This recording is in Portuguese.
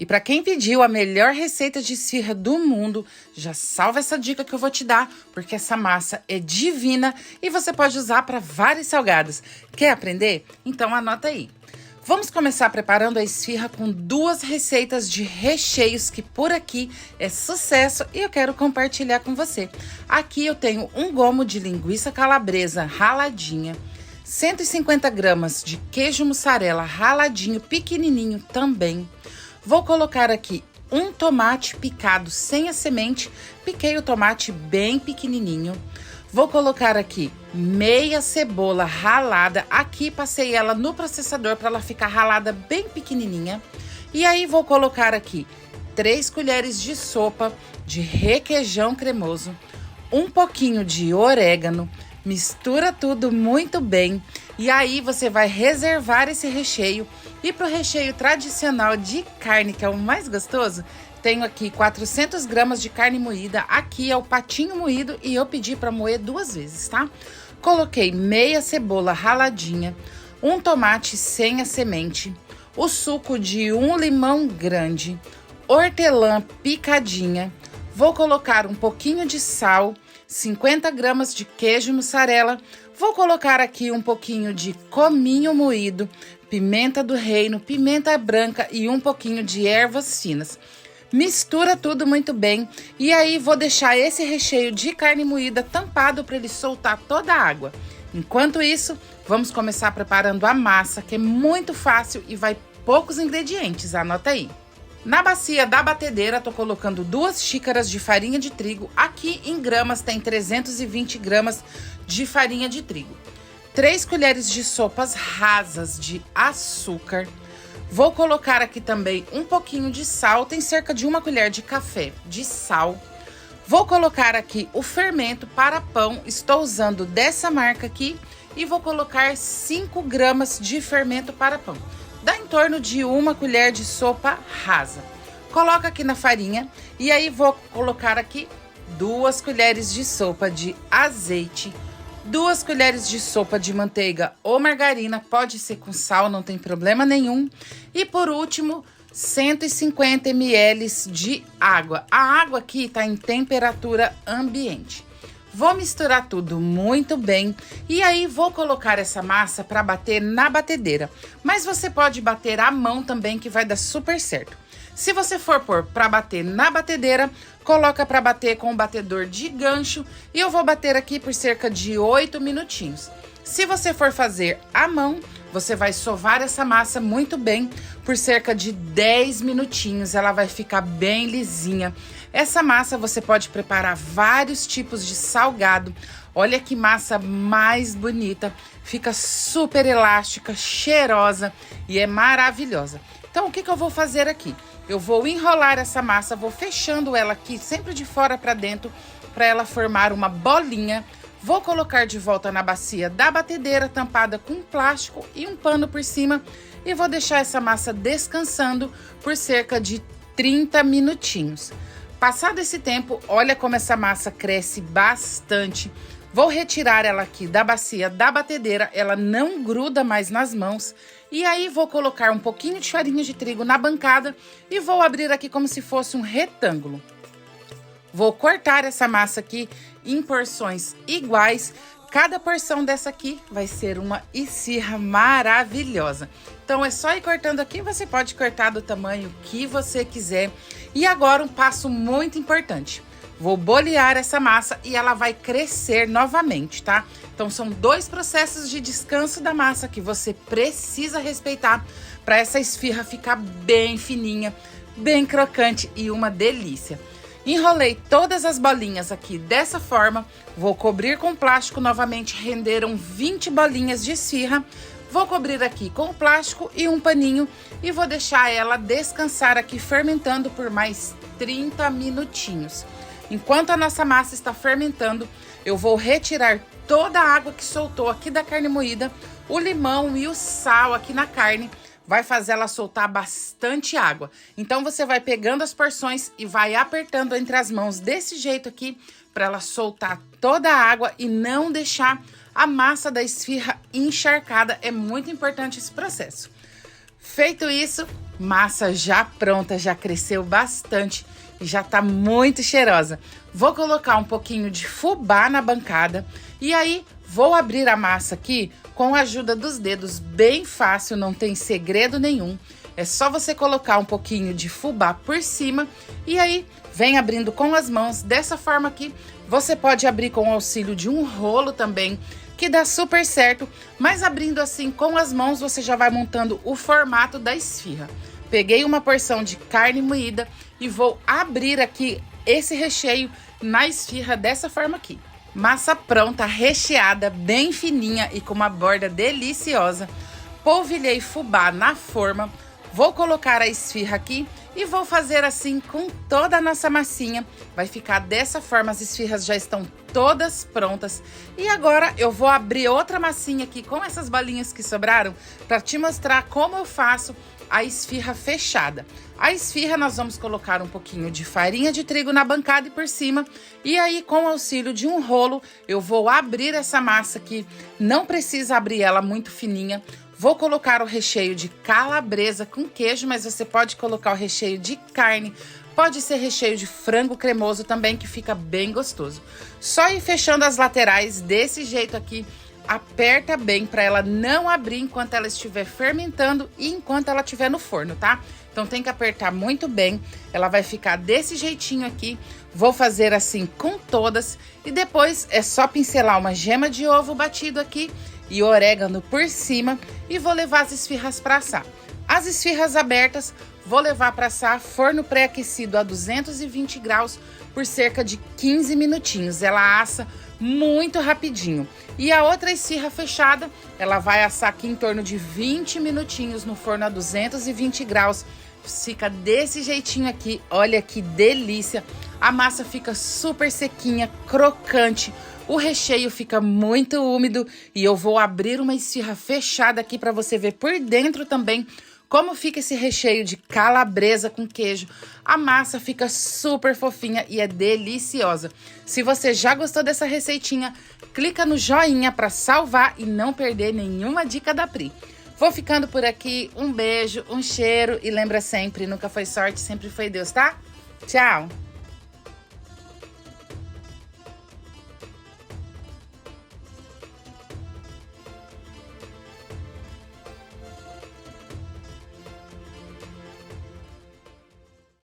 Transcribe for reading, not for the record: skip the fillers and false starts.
para quem pediu a melhor receita de esfirra do mundo, já salva essa dica que eu vou te dar, porque essa massa é divina e você pode usar para vários salgados. Quer aprender? Então anota aí. Vamos começar preparando a esfirra com duas receitas de recheios que por aqui é sucesso e eu quero compartilhar com você. Aqui eu tenho um gomo de linguiça calabresa raladinha, 150 gramas de queijo mussarela raladinho, pequenininho também. Vou colocar aqui um tomate picado sem a semente, piquei o tomate bem pequenininho. Vou colocar aqui meia cebola ralada, aqui passei ela no processador para ela ficar ralada bem pequenininha. E aí vou colocar aqui 3 colheres de sopa de requeijão cremoso, um pouquinho de orégano, mistura tudo muito bem. E aí você vai reservar esse recheio. E para o recheio tradicional de carne, que é o mais gostoso, tenho aqui 400 gramas de carne moída. Aqui é o patinho moído e eu pedi para moer 2 vezes, tá? Coloquei meia cebola raladinha, um tomate sem a semente, o suco de um limão grande, hortelã picadinha. Vou colocar um pouquinho de sal, 50 gramas de queijo mussarela. Vou colocar aqui um pouquinho de cominho moído, pimenta do reino, pimenta branca e um pouquinho de ervas finas. Mistura tudo muito bem e aí vou deixar esse recheio de carne moída tampado para ele soltar toda a água. Enquanto isso, vamos começar preparando a massa, que é muito fácil e vai poucos ingredientes, anota aí. Na bacia da batedeira, tô colocando 2 xícaras de farinha de trigo. Aqui em gramas tem 320 gramas de farinha de trigo. 3 colheres de sopas rasas de açúcar. Vou colocar aqui também um pouquinho de sal, tem cerca de 1 colher de café de sal. Vou colocar aqui o fermento para pão, estou usando dessa marca aqui. E vou colocar 5 gramas de fermento para pão. Dá em torno de 1 colher de sopa rasa. Coloca aqui na farinha e aí vou colocar aqui 2 colheres de sopa de azeite, 2 colheres de sopa de manteiga ou margarina, pode ser com sal, não tem problema nenhum. E por último, 150 ml de água. A água aqui está em temperatura ambiente. Vou misturar tudo muito bem e aí vou colocar essa massa para bater na batedeira. Mas você pode bater à mão também, que vai dar super certo. Se você for pôr para bater na batedeira, coloca para bater com o batedor de gancho e eu vou bater aqui por cerca de 8 minutinhos. Se você for fazer à mão, você vai sovar essa massa muito bem por cerca de 10 minutinhos, ela vai ficar bem lisinha. Essa massa você pode preparar vários tipos de salgado. Olha que massa mais bonita, fica super elástica, cheirosa e é maravilhosa. Então o que eu vou fazer aqui? Eu vou enrolar essa massa, vou fechando ela aqui sempre de fora para dentro para ela formar uma bolinha. Vou colocar de volta na bacia da batedeira, tampada com um plástico e um pano por cima. E vou deixar essa massa descansando por cerca de 30 minutinhos. Passado esse tempo, olha como essa massa cresce bastante. Vou retirar ela aqui da bacia da batedeira, ela não gruda mais nas mãos. E aí vou colocar um pouquinho de farinha de trigo na bancada e vou abrir aqui como se fosse um retângulo. Vou cortar essa massa aqui em porções iguais. Cada porção dessa aqui vai ser uma esfirra maravilhosa. Então é só ir cortando aqui, você pode cortar do tamanho que você quiser. E agora um passo muito importante. Vou bolear essa massa e ela vai crescer novamente, tá? Então são 2 processos de descanso da massa que você precisa respeitar para essa esfirra ficar bem fininha, bem crocante e uma delícia. Enrolei todas as bolinhas aqui dessa forma, vou cobrir com plástico novamente, renderam 20 bolinhas de esfirra. Vou cobrir aqui com plástico e um paninho e vou deixar ela descansar aqui fermentando por mais 30 minutinhos. Enquanto a nossa massa está fermentando, eu vou retirar toda a água que soltou aqui da carne moída, o limão e o sal aqui na carne. Vai fazer ela soltar bastante água. Então você vai pegando as porções e vai apertando entre as mãos desse jeito aqui para ela soltar toda a água e não deixar a massa da esfirra encharcada. É muito importante esse processo. Feito isso, Massa já pronta, já cresceu bastante e já tá muito cheirosa. Vou colocar um pouquinho de fubá na bancada e aí vou abrir a massa aqui com a ajuda dos dedos, bem fácil, não tem segredo nenhum. É só você colocar um pouquinho de fubá por cima e aí vem abrindo com as mãos dessa forma aqui. Você pode abrir com o auxílio de um rolo também, que dá super certo, mas abrindo assim com as mãos você já vai montando o formato da esfirra. Peguei uma porção de carne moída e vou abrir aqui esse recheio na esfirra dessa forma aqui. Massa pronta, recheada, bem fininha e com uma borda deliciosa. Polvilhei fubá na forma. Vou colocar a esfirra aqui e vou fazer assim com toda a nossa massinha. Vai ficar dessa forma, as esfirras já estão todas prontas. E agora eu vou abrir outra massinha aqui com essas bolinhas que sobraram para te mostrar como eu faço a esfirra fechada. A esfirra nós vamos colocar um pouquinho de farinha de trigo na bancada e por cima. E aí com o auxílio de um rolo eu vou abrir essa massa aqui. Não precisa abrir ela muito fininha. Vou colocar o recheio de calabresa com queijo, mas você pode colocar o recheio de carne. Pode ser recheio de frango cremoso também, que fica bem gostoso. Só ir fechando as laterais desse jeito aqui. Aperta bem para ela não abrir enquanto ela estiver fermentando e enquanto ela estiver no forno, tá? Então tem que apertar muito bem. Ela vai ficar desse jeitinho aqui. Vou fazer assim com todas e depois é só pincelar uma gema de ovo batido aqui e orégano por cima e vou levar as esfirras para assar. As esfirras abertas vou levar para assar forno pré-aquecido a 220 graus por cerca de 15 minutinhos. Ela assa muito rapidinho. E a outra esfirra fechada, ela vai assar aqui em torno de 20 minutinhos no forno a 220 graus. Fica desse jeitinho aqui, olha que delícia. A massa fica super sequinha, crocante. O recheio fica muito úmido e eu vou abrir uma esfirra fechada aqui para você ver por dentro também como fica esse recheio de calabresa com queijo. A massa fica super fofinha e é deliciosa. Se você já gostou dessa receitinha, clica no joinha para salvar e não perder nenhuma dica da Pri. Vou ficando por aqui, um beijo, um cheiro e lembra sempre, nunca foi sorte, sempre foi Deus, tá? Tchau!